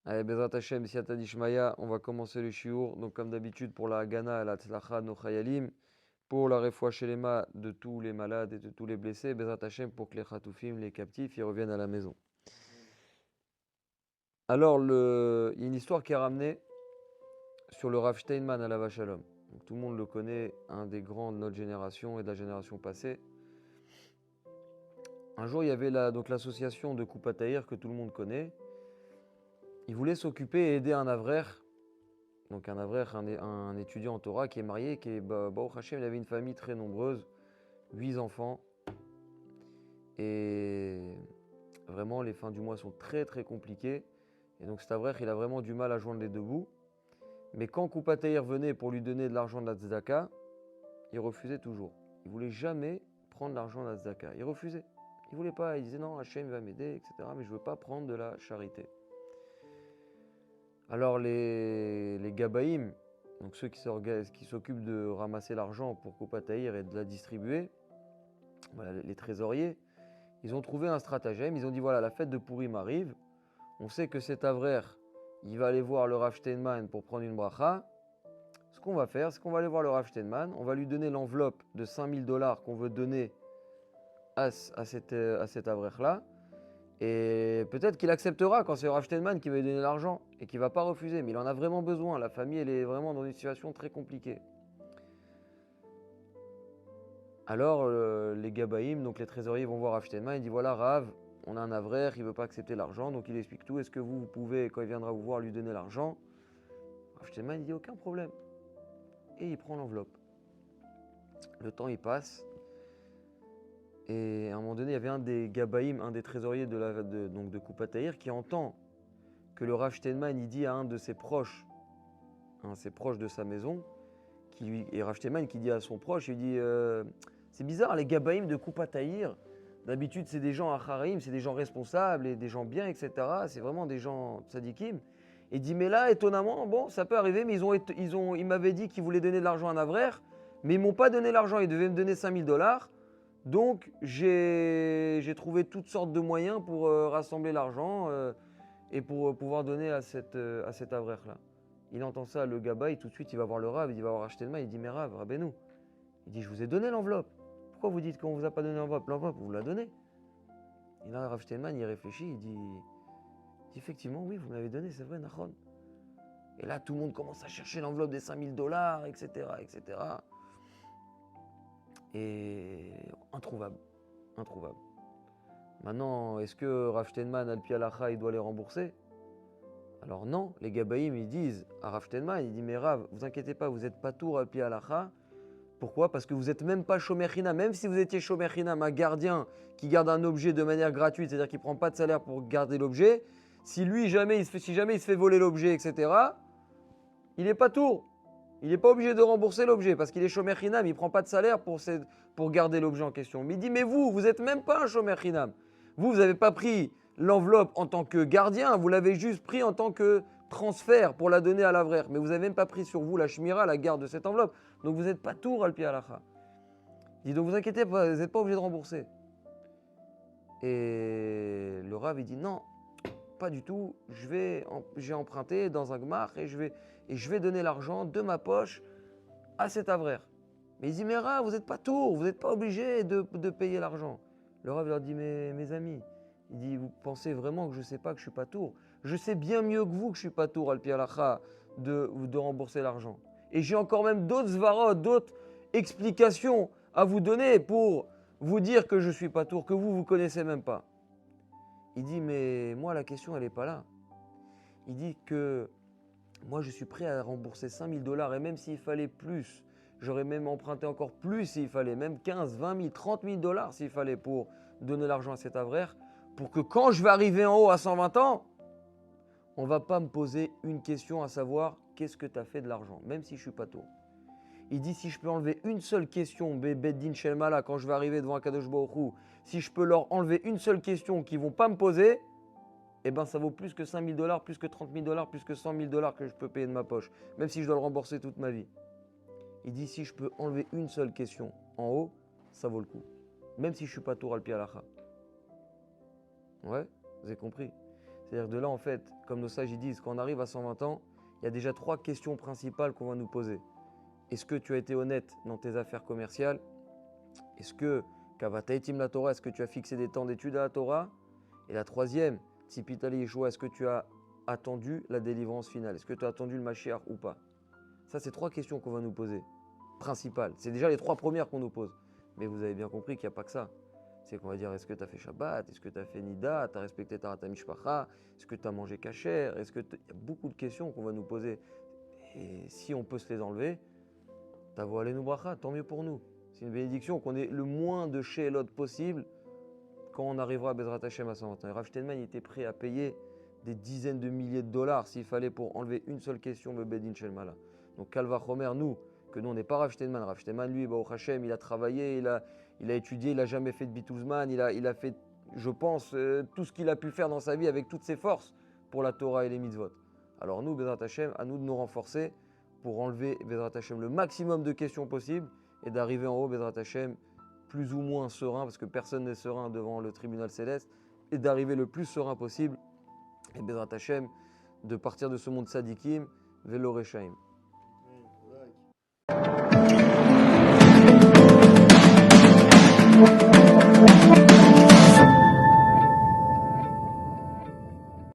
Allez, Bezrat Hashem, Siyata Dishmaya, on va commencer le shiur. Donc, comme d'habitude, pour la Hagana et la Tzlacha no Chayalim, pour la Refoua Shelema de tous les malades et de tous les blessés, Bezrat Hashem, pour que les Khatoufim, les captifs, ils reviennent à la maison. Alors, il y a une histoire qui est ramenée sur le Rav Steinman à la Shalom. Donc, tout le monde le connaît, un des grands de notre génération et de la génération passée. Un jour, il y avait donc l'association de Koupataïr que tout le monde connaît. Il voulait s'occuper et aider un avrer. Donc un avrer, un étudiant en Torah qui est marié, qui est Baruch Hashem, il avait une famille très nombreuse, 8 enfants. Et vraiment, les fins du mois sont très très compliquées. Et donc cet avrer, il a vraiment du mal à joindre les deux bouts. Mais quand Koupataïr venait pour lui donner de l'argent de la tzedaka, il refusait toujours. Il voulait jamais prendre l'argent de la tzedaka. Il refusait. Il voulait pas. Il disait non, Hashem va m'aider, etc. Mais je veux pas prendre de la charité. Alors les Gabaïm, donc ceux qui s'occupent de ramasser l'argent pour Koupataïr et de la distribuer, voilà, les trésoriers, ils ont trouvé un stratagème. Ils ont dit voilà, la fête de Purim arrive. On sait que cet avrer, il va aller voir le Rav Steinman pour prendre une bracha. Ce qu'on va faire, c'est qu'on va aller voir le Rav Steinman. On va lui donner l'enveloppe de $5000 qu'on veut donner à cet avrer-là. Et peut-être qu'il acceptera quand c'est Rav Steinman qui va lui donner l'argent et qu'il ne va pas refuser. Mais il en a vraiment besoin. La famille, elle est vraiment dans une situation très compliquée. Alors, les Gabaïm, donc les trésoriers, vont voir Rav Steinman. Ils disent voilà, Rav, on a un avrer, il ne veut pas accepter l'argent. Donc, il explique tout. Est-ce que vous pouvez, quand il viendra vous voir, lui donner l'argent? Rav Steinman, il dit aucun problème. Et il prend l'enveloppe. Le temps, il passe. Et à un moment donné, il y avait un des Gabaïm, un des trésoriers de Koupataïr, qui entend que le Rav Steinman, il dit à un de ses proches de sa maison, et Rav Steinman qui dit à son proche, il dit c'est bizarre, les Gabaïm de Koupataïr, d'habitude c'est des gens acharim, c'est des gens responsables et des gens bien, etc. C'est vraiment des gens tzadikim. Et il dit mais là, étonnamment, bon, ça peut arriver, mais ils m'avaient dit qu'ils voulaient donner de l'argent à un avrer, mais ils m'ont pas donné l'argent, ils devaient me donner $5000. Donc, j'ai trouvé toutes sortes de moyens pour rassembler l'argent et pour pouvoir donner à cet avrer-là. Il entend ça, le Gabaï, tout de suite, il va voir le Rav, il va voir Rav Steinman, il dit mais Rav, Rabbeinu, il dit je vous ai donné l'enveloppe. Pourquoi vous dites qu'on ne vous a pas donné l'enveloppe? L'enveloppe, vous la donnez. Et là, Rav Steinman, il réfléchit, il dit effectivement, oui, vous m'avez donné, c'est vrai, Nachon. Et là, tout le monde commence à chercher l'enveloppe des $5000, etc., etc. Et introuvable. Maintenant, est-ce que Rav Steinman, al pi halacha, il doit les rembourser? Alors non, les Gabaïm, ils disent à Rav Steinman, il dit mais Rav, vous inquiétez pas, vous n'êtes pas tour al pi halacha. Pourquoi? Parce que vous n'êtes même pas shomer chinam. Même si vous étiez shomer chinam, un gardien qui garde un objet de manière gratuite, c'est-à-dire qu'il ne prend pas de salaire pour garder l'objet, si jamais il se fait voler l'objet, etc., il n'est pas tour. Il n'est pas obligé de rembourser l'objet parce qu'il est shomer chinam, il ne prend pas de salaire pour garder l'objet en question. Mais il dit, mais vous n'êtes même pas un shomer chinam. Vous n'avez pas pris l'enveloppe en tant que gardien, vous l'avez juste pris en tant que transfert pour la donner à l'avrer. Mais vous n'avez même pas pris sur vous la shmira, la garde de cette enveloppe. Donc vous n'êtes pas tour al pi halacha. Il dit, donc vous inquiétez pas, vous n'êtes pas obligé de rembourser. Et le Rav, il dit, non, pas du tout, j'ai emprunté dans un gmar et je vais donner l'argent de ma poche à cet avrer. Mais il dit, mais Rav, vous n'êtes pas tour, vous n'êtes pas obligé de payer l'argent. Le Rav leur dit, mais mes amis, il dit, vous pensez vraiment que je ne sais pas que je ne suis pas tour? Je sais bien mieux que vous que je ne suis pas tour, al pi halacha, de rembourser l'argent. Et j'ai encore même d'autres svarot, d'autres explications à vous donner pour vous dire que je ne suis pas tour, que vous connaissez même pas. Il dit, mais moi, la question, elle n'est pas là. Il dit que moi, je suis prêt à rembourser $5000 et même s'il fallait plus, j'aurais même emprunté encore plus s'il fallait, même 15, 20 000, 30 000 dollars s'il fallait pour donner l'argent à cet avrer, pour que quand je vais arriver en haut à 120 ans, on ne va pas me poser une question à savoir qu'est-ce que tu as fait de l'argent, même si je ne suis pas tôt. Il dit si je peux enlever une seule question, Beddin Shelmala, quand je vais arriver devant Akadosh Baruch Hu, si je peux leur enlever une seule question qu'ils ne vont pas me poser, eh ben ça vaut plus que $5000, plus que $30 000, plus que $100 000 que je peux payer de ma poche, même si je dois le rembourser toute ma vie. Il dit si je peux enlever une seule question en haut, ça vaut le coup. Même si je ne suis pas tour al pi halacha. Ouais, vous avez compris. C'est-à-dire de là, en fait, comme nos sages ils disent, quand on arrive à 120 ans, il y a déjà 3 questions principales qu'on va nous poser. Est-ce que tu as été honnête dans tes affaires commerciales? Est-ce que, Kavataitim la Torah, est-ce que tu as fixé des temps d'études à la Torah? Et la troisième, Tzipitali Yeshua, est-ce que tu as attendu la délivrance finale? Est-ce que tu as attendu le Mashiach ou pas? Ça, c'est 3 questions qu'on va nous poser, principales. C'est déjà les 3 premières qu'on nous pose. Mais vous avez bien compris qu'il n'y a pas que ça. C'est qu'on va dire, est-ce que tu as fait Shabbat? Est-ce que tu as fait Nida? Tu as respecté ta Mishpacha? Est-ce que tu as mangé Kasher? Il y a beaucoup de questions qu'on va nous poser. Et si on peut se les enlever, Tavo Aleinu Bracha, tant mieux pour nous. C'est une bénédiction qu'on ait le moins de Sheelot possible quand on arrivera à Bezrat Hashem à 120 ans. Et Rav Steinman était prêt à payer des dizaines de milliers de dollars s'il fallait pour enlever une seule question de Bedin Shelmala. Donc Kalva Chomer, nous on n'est pas Rav Steinman. Rav Steinman, lui, Baruch Hashem, il a travaillé, il a étudié, il n'a jamais fait de Bitouzman, il a fait, je pense, tout ce qu'il a pu faire dans sa vie avec toutes ses forces pour la Torah et les mitzvot. Alors nous, Bezrat Hashem, à nous de nous renforcer pour enlever Bezrat Hashem le maximum de questions possibles et d'arriver en haut, Bezrat Hashem, plus ou moins serein, parce que personne n'est serein devant le tribunal céleste, et d'arriver le plus serein possible, et Bezrat Hashem, de partir de ce monde sadikim, Velo Rechaim.